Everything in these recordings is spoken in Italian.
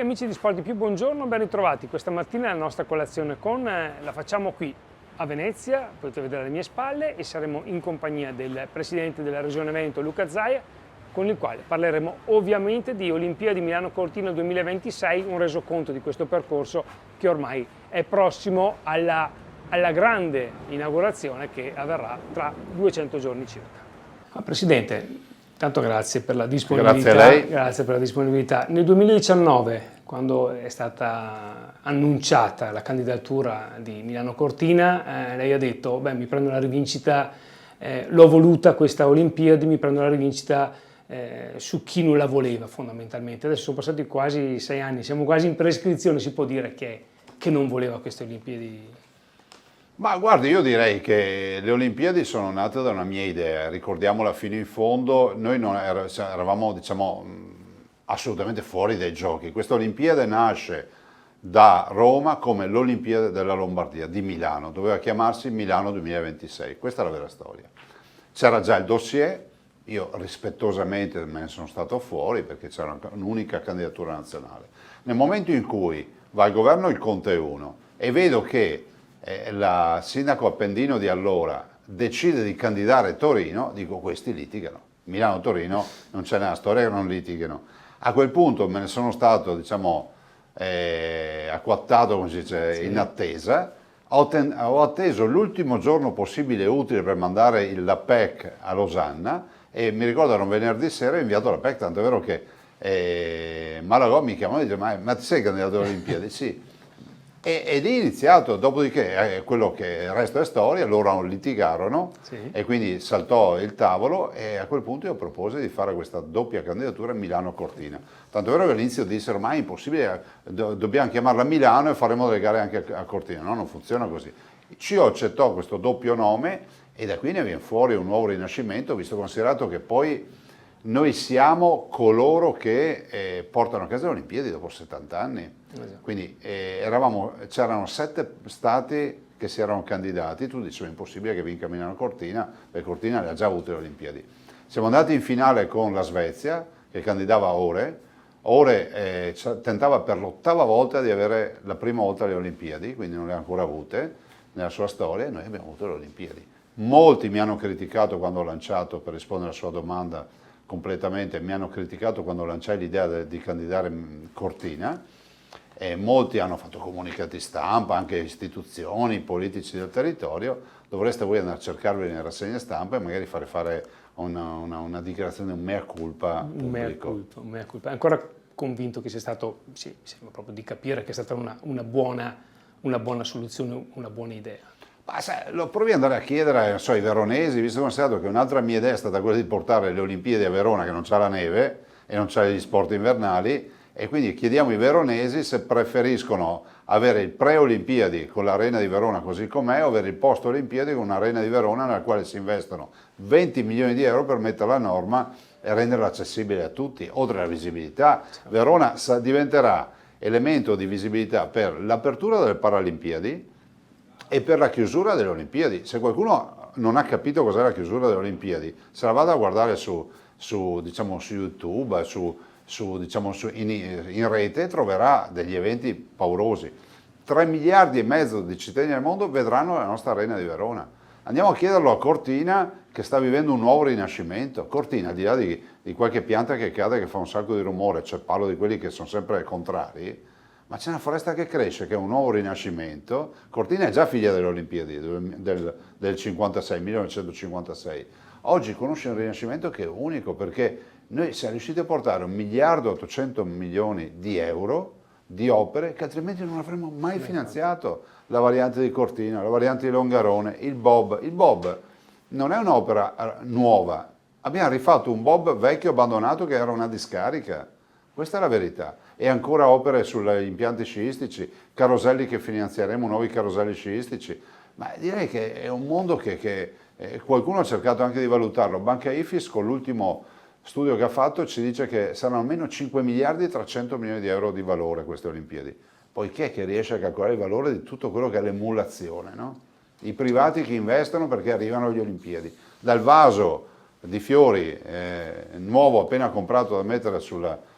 amici di Sport di Più, buongiorno, ben ritrovati. Questa mattina la nostra colazione la facciamo qui a Venezia, potete vedere alle mie spalle, e saremo in compagnia del presidente della Regione Veneto, Luca Zaia, con il quale parleremo ovviamente di Olimpiadi Milano Cortina 2026, un resoconto di questo percorso che ormai è prossimo alla grande inaugurazione che avverrà tra 200 giorni circa. Presidente, tanto grazie per la disponibilità. Grazie a lei. Grazie per la disponibilità. Nel 2019, quando è stata annunciata la candidatura di Milano Cortina, lei ha detto: beh, mi prendo la rivincita, l'ho voluta questa Olimpiadi, mi prendo la rivincita su chi non la voleva fondamentalmente. Adesso sono passati quasi 6 anni, siamo quasi in prescrizione, si può dire che non voleva queste Olimpiadi? Ma guardi, io direi che le Olimpiadi sono nate da una mia idea, ricordiamola fino in fondo. Noi non eravamo, diciamo, assolutamente fuori dai giochi. Questa Olimpiade nasce da Roma come l'Olimpiade della Lombardia di Milano, doveva chiamarsi Milano 2026, questa è la vera storia. C'era già il dossier, io rispettosamente me ne sono stato fuori perché c'era un'unica candidatura nazionale. Nel momento in cui va al governo il Conte 1 e vedo che la sindaco Appendino di allora decide di candidare Torino, dico: questi litigano. Milano-Torino non c'è nella storia che non litighino. A quel punto me ne sono stato, diciamo, acquattato, come si dice, sì, in attesa. Ho atteso l'ultimo giorno possibile e utile per mandare la PEC a Losanna, e mi ricordo era un venerdì sera, ho inviato la PEC, tanto è vero che Malagò mi chiamò e dice: ma ti sei candidato alle Olimpiadi? Sì. Ed è iniziato, dopodiché quello che il resto è storia, loro litigarono, sì, e quindi saltò il tavolo, e a quel punto io proposi di fare questa doppia candidatura Milano-Cortina. Tanto è vero che all'inizio dissero: ma è impossibile, dobbiamo chiamarla Milano e faremo delle gare anche a Cortina. No, non funziona così. CIO accettò questo doppio nome e da qui ne viene fuori un nuovo rinascimento, visto considerato che poi noi siamo coloro che portano a casa le Olimpiadi dopo 70 anni. Esatto. Quindi c'erano 7 stati che si erano candidati. Tu dicevi: è impossibile che vinca Milano Cortina, perché Cortina le ha già avute le Olimpiadi. Siamo andati in finale con la Svezia, che candidava Ore. Ore tentava per l'8ª volta di avere la prima volta le Olimpiadi, quindi non le ha ancora avute nella sua storia, e noi abbiamo avuto le Olimpiadi. Molti mi hanno criticato quando ho lanciato, per rispondere alla sua domanda completamente, mi hanno criticato quando lanciai l'idea di candidare Cortina, e molti hanno fatto comunicati stampa, anche istituzioni, politici del territorio. Dovreste voi andare a cercarvi nelle rassegne stampa e magari fare una dichiarazione, un mea culpa pubblico. Un mea culpa. È ancora convinto che sia stato, sì, mi sembra proprio di capire che è stata una buona soluzione, una buona idea. Ma sai, lo provi ad andare a chiedere, non so, ai veronesi, visto considerato che un'altra mia idea è stata quella di portare le Olimpiadi a Verona, che non c'ha la neve e non c'ha gli sport invernali, e quindi chiediamo ai veronesi se preferiscono avere il pre-Olimpiadi con l'arena di Verona così com'è, o avere il post-Olimpiadi con un'arena di Verona nella quale si investono 20 milioni di euro per metterla a norma e renderla accessibile a tutti, oltre alla visibilità. Verona diventerà elemento di visibilità per l'apertura delle Paralimpiadi e per la chiusura delle Olimpiadi. Se qualcuno non ha capito cos'è la chiusura delle Olimpiadi, se la vada a guardare su YouTube, in rete, troverà degli eventi paurosi. 3 miliardi e mezzo di cittadini del mondo vedranno la nostra arena di Verona. Andiamo a chiederlo a Cortina, che sta vivendo un nuovo rinascimento. Cortina, al di là di qualche pianta che cade, che fa un sacco di rumore, cioè parlo di quelli che sono sempre contrari, ma c'è una foresta che cresce, che è un nuovo rinascimento. Cortina è già figlia delle Olimpiadi del 56, 1956. Oggi conosce un rinascimento che è unico, perché noi siamo riusciti a portare 1 miliardo e 800 milioni di euro di opere che altrimenti non avremmo mai finanziato. La variante di Cortina, la variante di Longarone, il Bob. Il Bob non è un'opera nuova. Abbiamo rifatto un Bob vecchio abbandonato che era una discarica. Questa è la verità. E ancora opere sugli impianti sciistici, caroselli che finanzieremo, nuovi caroselli sciistici. Ma direi che è un mondo che qualcuno ha cercato anche di valutarlo. Banca Ifis, con l'ultimo studio che ha fatto, ci dice che saranno almeno 5 miliardi e 300 milioni di euro di valore queste Olimpiadi. Poi chi è che riesce a calcolare il valore di tutto quello che è l'emulazione, no? I privati che investono perché arrivano alle Olimpiadi. Dal vaso di fiori nuovo appena comprato da mettere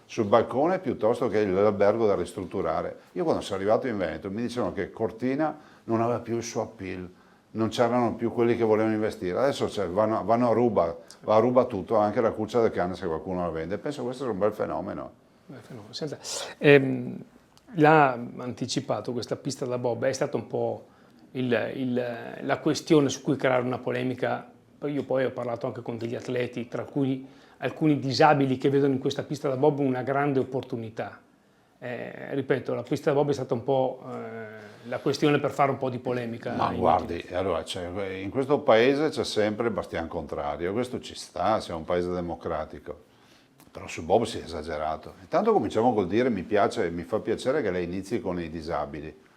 sul balcone piuttosto che l'albergo da ristrutturare. Io quando sono arrivato in Veneto mi dicevano che Cortina non aveva più il suo appeal, non c'erano più quelli che volevano investire. Adesso vanno a ruba tutto, anche la cuccia del cane se qualcuno la vende. Penso che questo sia un bel fenomeno. L'ha anticipato questa pista da bob, è stata un po' la questione su cui creare una polemica. Io poi ho parlato anche con degli atleti, tra cui alcuni disabili che vedono in questa pista da bob una grande opportunità. Ripeto, la pista da bob è stata un po' la questione per fare un po' di polemica. Ma guardi, allora, in questo paese c'è sempre il bastian contrario, questo ci sta, siamo un paese democratico, però sul bob si è esagerato. Intanto cominciamo col dire mi fa piacere che lei inizi con i disabili,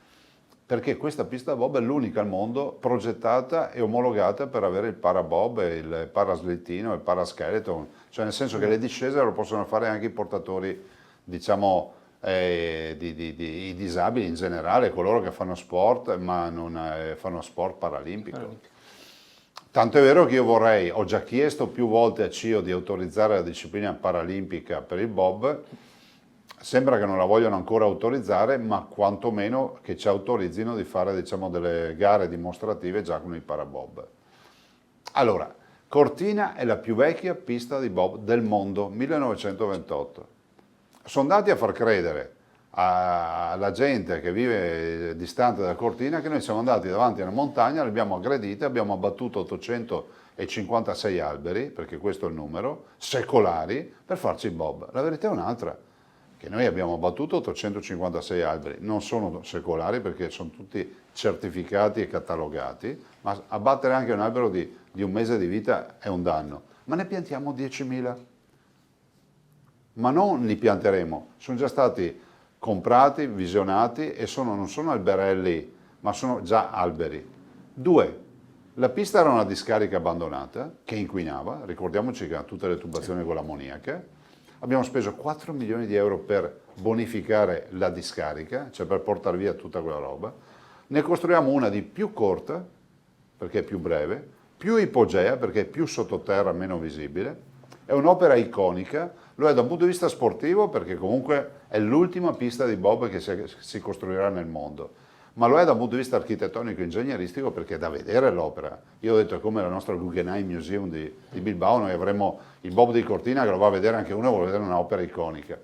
perché questa pista da bob è l'unica al mondo progettata e omologata per avere il parabob, il paraslittino, il paraskeleton, cioè nel senso che le discese lo possono fare anche i portatori, diciamo, i disabili in generale, coloro che fanno sport ma non fanno sport paralimpico. Tanto è vero che io ho già chiesto più volte a CIO di autorizzare la disciplina paralimpica per il bob, sembra che non la vogliono ancora autorizzare, ma quantomeno che ci autorizzino di fare, diciamo, delle gare dimostrative già con il parabob. Allora, Cortina è la più vecchia pista di bob del mondo, 1928. Sono andati a far credere alla gente che vive distante da Cortina che noi siamo andati davanti a una montagna, l'abbiamo aggredita, abbiamo abbattuto 856 alberi, perché questo è il numero, secolari, per farci il bob. La verità è un'altra, che noi abbiamo abbattuto 856 alberi, non sono secolari perché sono tutti certificati e catalogati, ma abbattere anche un albero di un mese di vita è un danno. Ma ne piantiamo 10.000. Ma non li pianteremo, sono già stati comprati, visionati e non sono alberelli, ma sono già alberi. 2. La pista era una discarica abbandonata che inquinava, ricordiamoci che ha tutte le tubazioni con l'ammoniaca. Abbiamo speso 4 milioni di euro per bonificare la discarica, cioè per portare via tutta quella roba. Ne costruiamo una di più corta, perché è più breve, più ipogea, perché è più sottoterra, meno visibile. È un'opera iconica, lo è da un punto di vista sportivo perché comunque è l'ultima pista di bob che si costruirà nel mondo, ma lo è da un punto di vista architettonico e ingegneristico perché è da vedere l'opera. Io ho detto, è come la nostra Guggenheim Museum di Bilbao, noi avremo il bob di Cortina che lo va a vedere anche uno, vuole vedere un'opera iconica.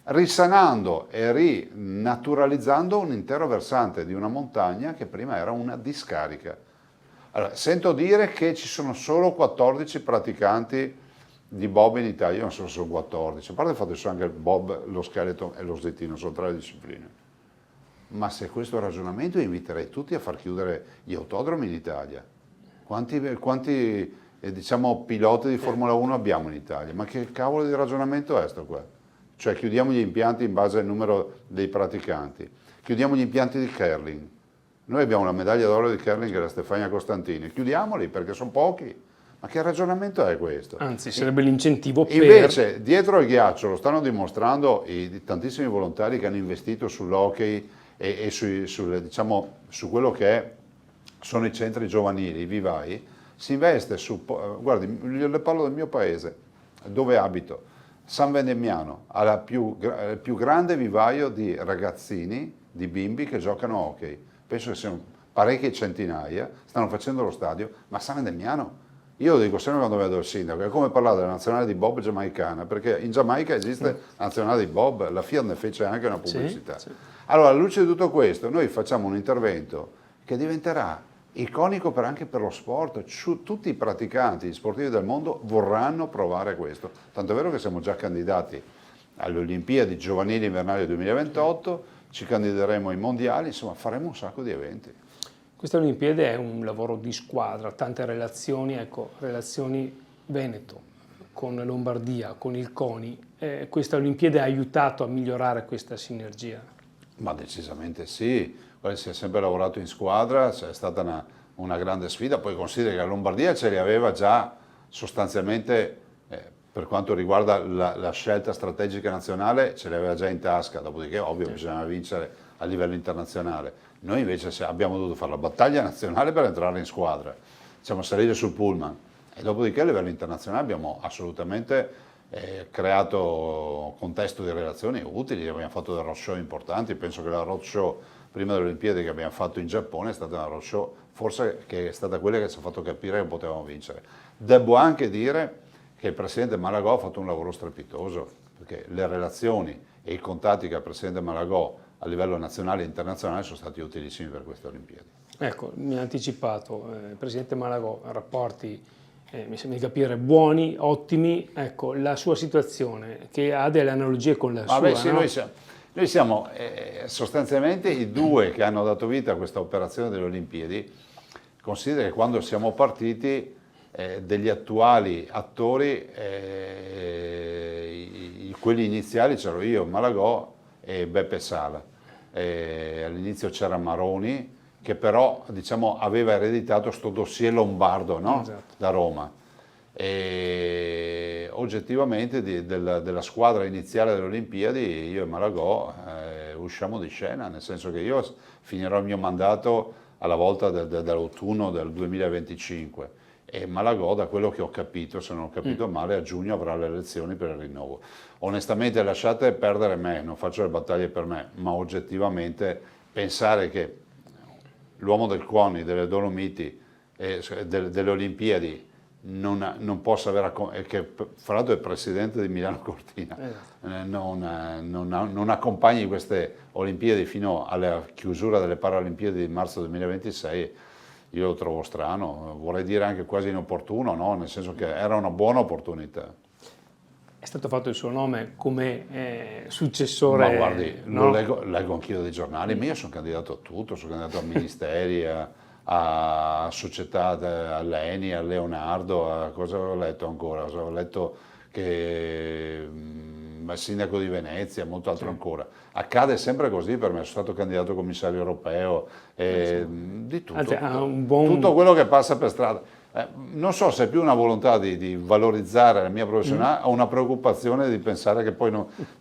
Risanando e rinaturalizzando un intero versante di una montagna che prima era una discarica. Allora, sento dire che ci sono solo 14 praticanti di bob in Italia, io non so se sono 14, a parte il fatto che sono anche il bob, lo skeleton e lo slittino, sono 3 discipline. Ma se questo è il ragionamento, inviterei tutti a far chiudere gli autodromi in Italia. Quanti diciamo, piloti di Formula 1 abbiamo in Italia? Ma che cavolo di ragionamento è sto qua? Cioè chiudiamo gli impianti in base al numero dei praticanti, chiudiamo gli impianti di curling. Noi abbiamo la medaglia d'oro di curling che è la Stefania Costantini, chiudiamoli perché sono pochi. Ma che ragionamento è questo? Anzi, sarebbe l'incentivo per... Invece, dietro al ghiaccio, lo stanno dimostrando i tantissimi volontari che hanno investito sull'hockey e diciamo, su quello che sono i centri giovanili, i vivai, si investe su... Guardi, le parlo del mio paese, dove abito. San Vendemiano ha il più grande vivaio di ragazzini, di bimbi che giocano a hockey. Penso che siano parecchie centinaia, stanno facendo lo stadio, ma San Vendemiano... Io lo dico sempre quando vedo il sindaco, è come parlare della nazionale di bob giamaicana, perché in Giamaica esiste la nazionale di bob, la Fiat ne fece anche una pubblicità. Sì, sì. Allora, alla luce di tutto questo, noi facciamo un intervento che diventerà iconico anche per lo sport. Tutti i praticanti sportivi del mondo vorranno provare questo. Tanto è vero che siamo già candidati alle Olimpiadi giovanili invernali 2028, ci candideremo ai mondiali, insomma faremo un sacco di eventi. Questa Olimpiade è un lavoro di squadra, tante relazioni, ecco, relazioni Veneto con Lombardia, con il CONI. Questa Olimpiade ha aiutato a migliorare questa sinergia? Ma decisamente sì, si è sempre lavorato in squadra, è stata una grande sfida, poi consideri che la Lombardia ce li aveva già sostanzialmente, per quanto riguarda la scelta strategica nazionale, ce li aveva già in tasca, dopodiché ovvio bisognava vincere a livello internazionale. Noi invece abbiamo dovuto fare la battaglia nazionale per entrare in squadra, siamo saliti sul pullman e dopodiché a livello internazionale abbiamo assolutamente creato un contesto di relazioni utili, abbiamo fatto dei roadshow importanti, penso che la roadshow prima delle Olimpiadi che abbiamo fatto in Giappone è stata una roadshow, forse che è stata quella che ci ha fatto capire che potevamo vincere. Devo anche dire che il presidente Malagò ha fatto un lavoro strepitoso, perché le relazioni e i contatti che ha il presidente Malagò a livello nazionale e internazionale sono stati utilissimi per queste Olimpiadi. Ecco, mi ha anticipato, presidente Malagò, rapporti, mi sembra di capire, buoni, ottimi. Ecco, la sua situazione, che ha delle analogie con la sua, Sì, no? noi siamo sostanzialmente i due che hanno dato vita a questa operazione delle Olimpiadi. Considera che quando siamo partiti degli attuali attori, quelli iniziali c'ero io, Malagò e Beppe Sala. All'inizio c'era Maroni, che però diciamo, aveva ereditato sto dossier lombardo, no? Esatto. Da Roma. E oggettivamente della squadra iniziale delle Olimpiadi io e Malagò usciamo di scena, nel senso che io finirò il mio mandato alla volta dell'autunno del 2025 e Malagò, da quello che ho capito, se non ho capito male, a giugno avrà le elezioni per il rinnovo. Onestamente lasciate perdere me, non faccio le battaglie per me, ma oggettivamente pensare che l'uomo del CONI, delle Dolomiti, delle Olimpiadi non possa avere, che fra l'altro è presidente di Milano Cortina, non accompagni queste Olimpiadi fino alla chiusura delle Paralimpiadi di marzo 2026, io lo trovo strano, vorrei dire anche quasi inopportuno, no? Nel senso che era una buona opportunità. È stato fatto il suo nome come successore. Ma guardi, no? lo leggo anch'io dei giornali, ma io sono candidato a tutto, sono candidato a ministeri, a società, all'ENI, a Leonardo, a cosa ho letto ancora? Ho letto che il sindaco di Venezia, molto altro ancora. Accade sempre così per me, sono stato candidato commissario europeo, di tutto, tutto quello che passa per strada. Non so se è più una volontà di valorizzare la mia professionalità o una preoccupazione di pensare che poi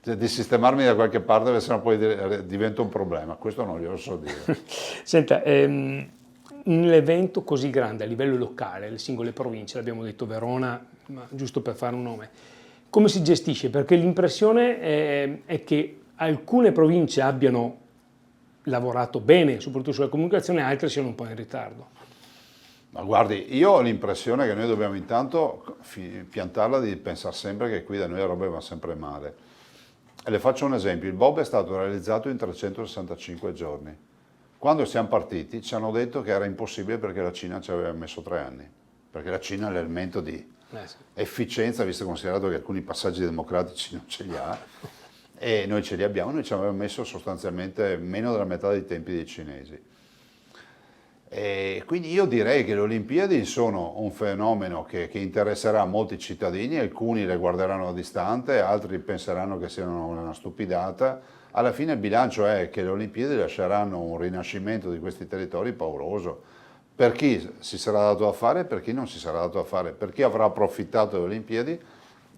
di sistemarmi da qualche parte perché sennò poi diventa un problema, questo non glielo so dire. Senta, un evento così grande a livello locale, le singole province, l'abbiamo detto Verona, ma giusto per fare un nome, come si gestisce? Perché l'impressione è che alcune province abbiano lavorato bene, soprattutto sulla comunicazione, altre siano un po' in ritardo. Ma guardi, io ho l'impressione che noi dobbiamo intanto piantarla di pensare sempre che qui da noi la roba va sempre male. E le faccio un esempio, il Bob è stato realizzato in 365 giorni. Quando siamo partiti ci hanno detto che era impossibile perché la Cina ci aveva messo 3 anni, perché la Cina è l'elemento di efficienza, visto considerato che alcuni passaggi democratici non ce li ha, e noi ce li abbiamo, noi ci avevamo messo sostanzialmente meno della metà dei tempi dei cinesi. E quindi io direi che le Olimpiadi sono un fenomeno che interesserà molti cittadini, alcuni le guarderanno a distante, altri penseranno che siano una stupidata. Alla fine il bilancio è che le Olimpiadi lasceranno un rinascimento di questi territori pauroso. Per chi si sarà dato da fare e per chi non si sarà dato da fare, per chi avrà approfittato delle Olimpiadi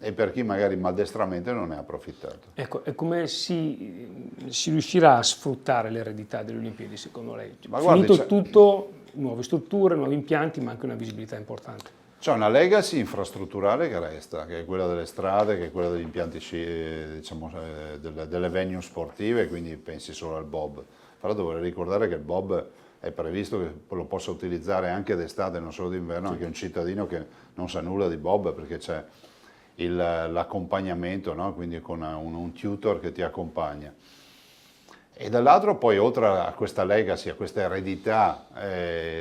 e per chi magari maldestramente non ne ha approfittato. Ecco, e come si riuscirà a sfruttare l'eredità delle Olimpiadi secondo lei? Ma Finito guardi, tutto, nuove strutture, nuovi impianti, ma anche una visibilità importante. C'è una legacy infrastrutturale che resta, che è quella delle strade, che è quella degli impianti, diciamo, delle venue sportive, quindi pensi solo al bob. Tra l'altro vorrei ricordare che il bob è previsto che lo possa utilizzare anche d'estate, non solo d'inverno, anche un cittadino che non sa nulla di bob, perché c'è l'accompagnamento, no? Quindi con un tutor che ti accompagna. E dall'altro poi oltre a questa legacy, a questa eredità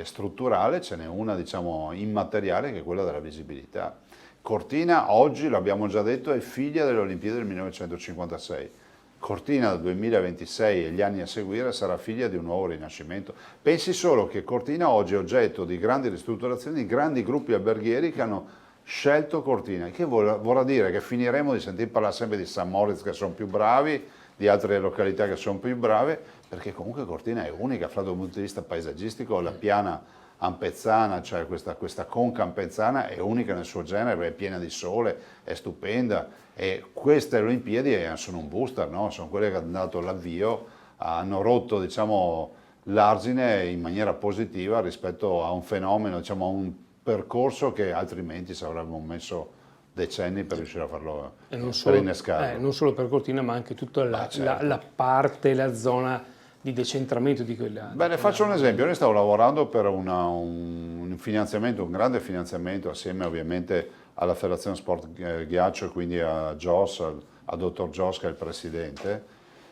strutturale, ce n'è una diciamo immateriale che è quella della visibilità. Cortina oggi, l'abbiamo già detto, è figlia delle Olimpiadi del 1956. Cortina del 2026 e gli anni a seguire sarà figlia di un nuovo rinascimento. Pensi solo che Cortina oggi è oggetto di grandi ristrutturazioni, di grandi gruppi alberghieri che hanno scelto Cortina, che vorrà dire che finiremo di sentir parlare sempre di St. Moritz che sono più bravi, di altre località che sono più brave, perché comunque Cortina è unica, fra da un punto di vista paesaggistico, la piana ampezzana, cioè questa conca ampezzana è unica nel suo genere, è piena di sole, è stupenda, e queste Olimpiadi sono un booster, no? Sono quelle che hanno dato l'avvio, hanno rotto diciamo, l'argine in maniera positiva rispetto a un fenomeno, diciamo, a un percorso che altrimenti ci avremmo messo decenni per riuscire a farlo, E non per solo, innescarlo. non solo per Cortina, ma anche tutta certo. la parte, la zona di decentramento di quella. Beh, ne faccio un esempio. Noi stavo lavorando per un finanziamento, un grande finanziamento, assieme ovviamente alla Federazione Sport Ghiaccio, quindi a Jos, a Dottor Jos, che è il presidente,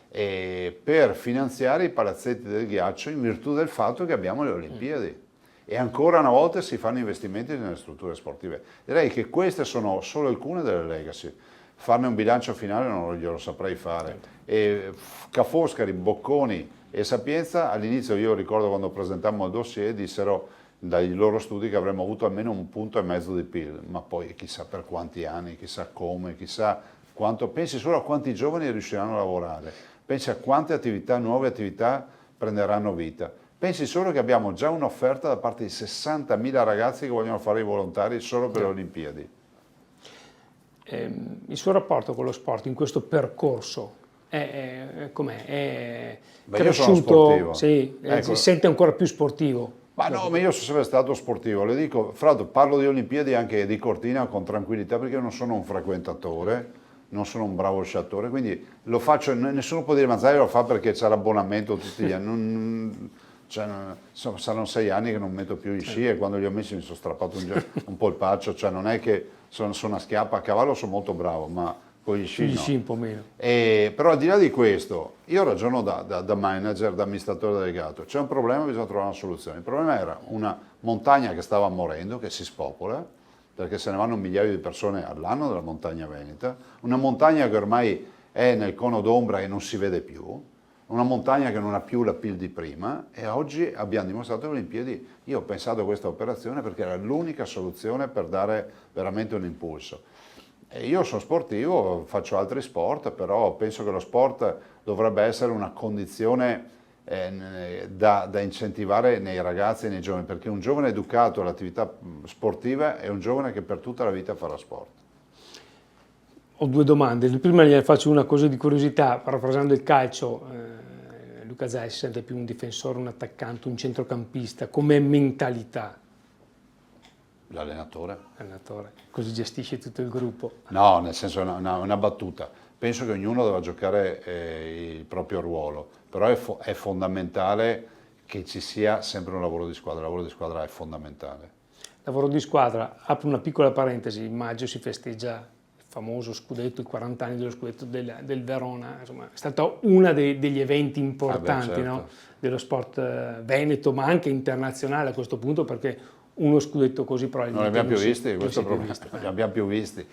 e per finanziare i palazzetti del ghiaccio in virtù del fatto che abbiamo le Olimpiadi. E ancora una volta si fanno investimenti nelle strutture sportive. Direi che queste sono solo alcune delle legacy. Farne un bilancio finale non glielo saprei fare. E Ca' Foscari, Bocconi e Sapienza, all'inizio io ricordo quando presentammo il dossier, dissero dai loro studi che avremmo avuto almeno 1,5 punti di PIL, ma poi chissà per quanti anni, chissà come, chissà quanto. Pensi solo a quanti giovani riusciranno a lavorare, pensi a quante attività, nuove attività prenderanno vita. Pensi solo che abbiamo già un'offerta da parte di 60.000 ragazzi che vogliono fare i volontari solo per le Olimpiadi. Il suo rapporto con lo sport in questo percorso com'è? È Beh, io sono sportivo. Sì, Ecco. si sente ancora più sportivo. Ma no, ma io sono sempre stato sportivo, le dico, fra l'altro parlo di Olimpiadi anche di Cortina con tranquillità perché io non sono un frequentatore, non sono un bravo sciatore, quindi lo faccio, nessuno può dire Mazzari lo fa perché c'è l'abbonamento tutti gli anni, saranno 6 anni che non metto più i sci e quando li ho messi mi sono strappato un polpaccio, cioè non è che sono una schiappa, a cavallo sono molto bravo, ma con gli sci Gli no. sci un po' meno. Però al di là di questo, io ragiono da manager, da amministratore delegato, c'è un problema, bisogna trovare una soluzione. Il problema era una montagna che stava morendo, che si spopola, perché se ne vanno un migliaio di persone all'anno dalla montagna veneta, una montagna che ormai è nel cono d'ombra e non si vede più, una montagna che non ha più la PIL di prima e oggi abbiamo dimostrato alle Olimpiadi, io ho pensato a questa operazione perché era l'unica soluzione per dare veramente un impulso. E io sono sportivo, faccio altri sport, però penso che lo sport dovrebbe essere una condizione da incentivare nei ragazzi e nei giovani, perché un giovane educato all'attività sportiva è un giovane che per tutta la vita farà sport. Ho 2 domande. Prima gli faccio una cosa di curiosità, parafrasando il calcio. Luca Zaia si sente più un difensore, un attaccante, un centrocampista, come mentalità? L'allenatore? Allenatore, così gestisce tutto il gruppo. No, nel senso è una battuta. Penso che ognuno debba giocare il proprio ruolo, però è fondamentale che ci sia sempre un lavoro di squadra. Il lavoro di squadra è fondamentale. Lavoro di squadra, apro una piccola parentesi, in maggio si festeggia il famoso scudetto, i 40 anni dello scudetto del Verona, insomma è stato uno degli eventi importanti, certo. no? Dello sport veneto, ma anche internazionale a questo punto, perché uno scudetto così probabilmente Non li abbiamo più visti, questo è il problema. problema, non li abbiamo più visti.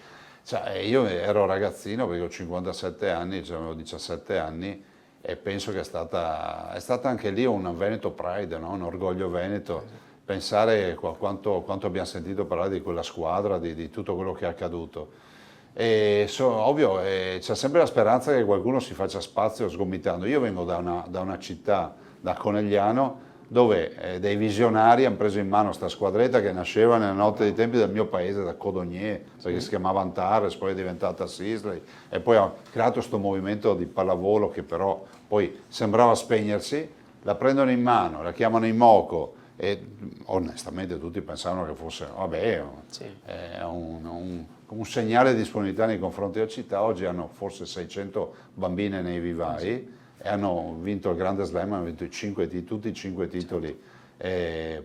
Cioè, io ero ragazzino perché ho 57 anni, cioè avevo 17 anni e penso che è stata anche lì un Veneto Pride, no? Un orgoglio veneto. Pensare quanto abbiamo sentito parlare di quella squadra, di tutto quello che è accaduto. E ovvio, c'è sempre la speranza che qualcuno si faccia spazio sgomitando. Io vengo da una città, da Conegliano, dove dei visionari hanno preso in mano questa squadretta che nasceva nella notte dei tempi del mio paese, da Codognier, perché si chiamava Antares, poi è diventata Sisley, e poi ha creato questo movimento di pallavolo che però poi sembrava spegnersi, la prendono in mano, la chiamano Imoco, e onestamente tutti pensavano che fosse, vabbè, Sì. è un segnale di disponibilità nei confronti della città. Oggi hanno forse 600 bambine nei vivai e hanno vinto il Grande Slam, hanno vinto tutti i 5 titoli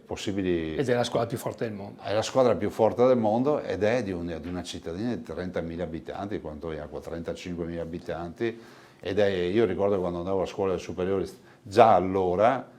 possibili. Ed è la squadra più forte del mondo. È la squadra più forte del mondo ed è di una cittadina di 30.000 abitanti, quanto è acqua, 35.000 abitanti, io ricordo quando andavo a scuola alle superiori, già allora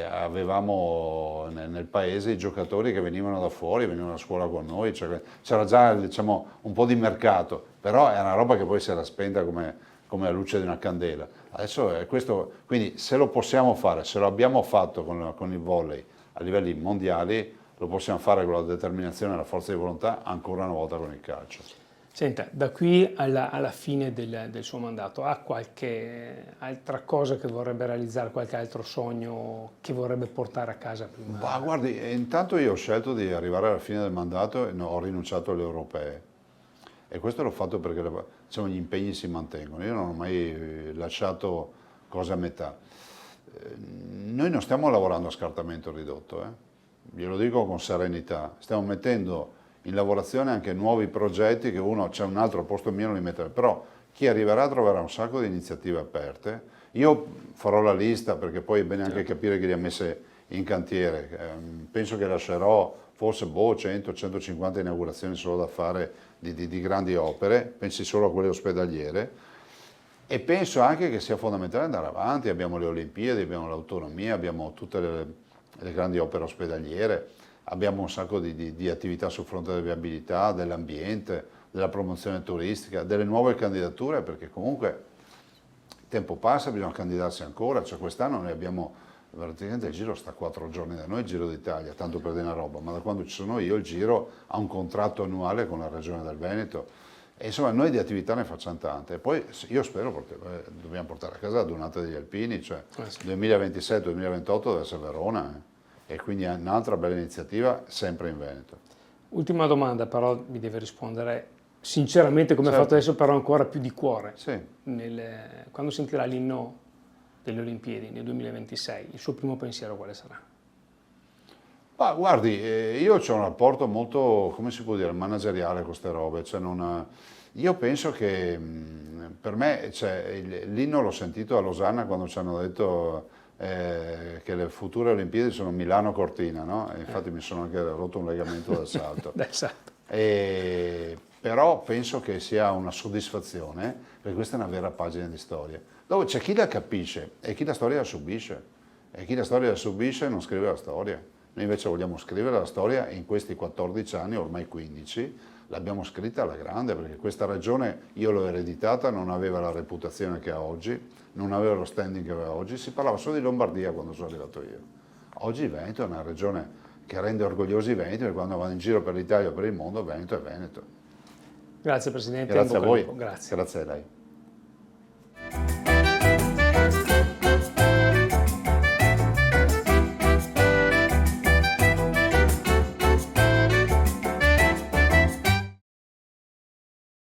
avevamo nel paese i giocatori che venivano da fuori, venivano a scuola con noi, cioè, c'era già, diciamo, un po' di mercato, però è una roba che poi si era spenta come la luce di una candela. Adesso è questo, quindi se lo possiamo fare, se lo abbiamo fatto con il volley a livelli mondiali, lo possiamo fare con la determinazione e la forza di volontà ancora una volta con il calcio. Senta, da qui alla fine del suo mandato, ha qualche altra cosa che vorrebbe realizzare, qualche altro sogno che vorrebbe portare a casa prima? Ma guardi, intanto io ho scelto di arrivare alla fine del mandato e ho rinunciato alle europee. E questo l'ho fatto perché diciamo, gli impegni si mantengono. Io non ho mai lasciato cose a metà. Noi non stiamo lavorando a scartamento ridotto, glielo dico con serenità. Stiamo mettendo in lavorazione anche nuovi progetti che uno c'è un altro posto mio non li mette, però chi arriverà troverà un sacco di iniziative aperte. Io farò la lista perché poi è bene anche capire chi le ha messe in cantiere. Penso che lascerò forse 100-150 inaugurazioni solo da fare di grandi opere, pensi solo a quelle ospedaliere. E penso anche che sia fondamentale andare avanti, abbiamo le Olimpiadi, abbiamo l'autonomia, abbiamo tutte le grandi opere ospedaliere, abbiamo un sacco di attività sul fronte della viabilità, dell'ambiente, della promozione turistica, delle nuove candidature, perché comunque il tempo passa, bisogna candidarsi ancora, cioè quest'anno noi abbiamo, praticamente il Giro sta 4 giorni da noi, il Giro d'Italia, tanto per dire una roba, ma da quando ci sono io il Giro ha un contratto annuale con la Regione del Veneto. E insomma noi di attività ne facciamo tante e poi io spero perché dobbiamo portare a casa la Donata degli Alpini, cioè 2027-2028 deve essere Verona e quindi è un'altra bella iniziativa sempre in Veneto. Ultima domanda, però mi deve rispondere sinceramente come ha fatto adesso, però ancora più di cuore. Sì. Quando sentirà l'inno delle Olimpiadi nel 2026, il suo primo pensiero quale sarà? Ma guardi, io ho un rapporto molto, come si può dire, manageriale con queste robe, cioè io penso che per me, cioè, l'inno l'ho sentito a Losanna quando ci hanno detto che le future Olimpiadi sono Milano-Cortina, no? E infatti mi sono anche rotto un legamento del salto. Esatto. Però penso che sia una soddisfazione, perché questa è una vera pagina di storia, dove c'è chi la capisce e chi la storia la subisce, e chi la storia la subisce non scrive la storia. Noi invece vogliamo scrivere la storia e in questi 14 anni, ormai 15, l'abbiamo scritta alla grande, perché questa regione io l'ho ereditata, non aveva la reputazione che ha oggi, non aveva lo standing che aveva oggi, si parlava solo di Lombardia quando sono arrivato io. Oggi il Veneto è una regione che rende orgogliosi i veneti, perché quando vanno in giro per l'Italia o per il mondo, Veneto è Veneto. Grazie Presidente. Grazie a voi. Grazie. Grazie a lei.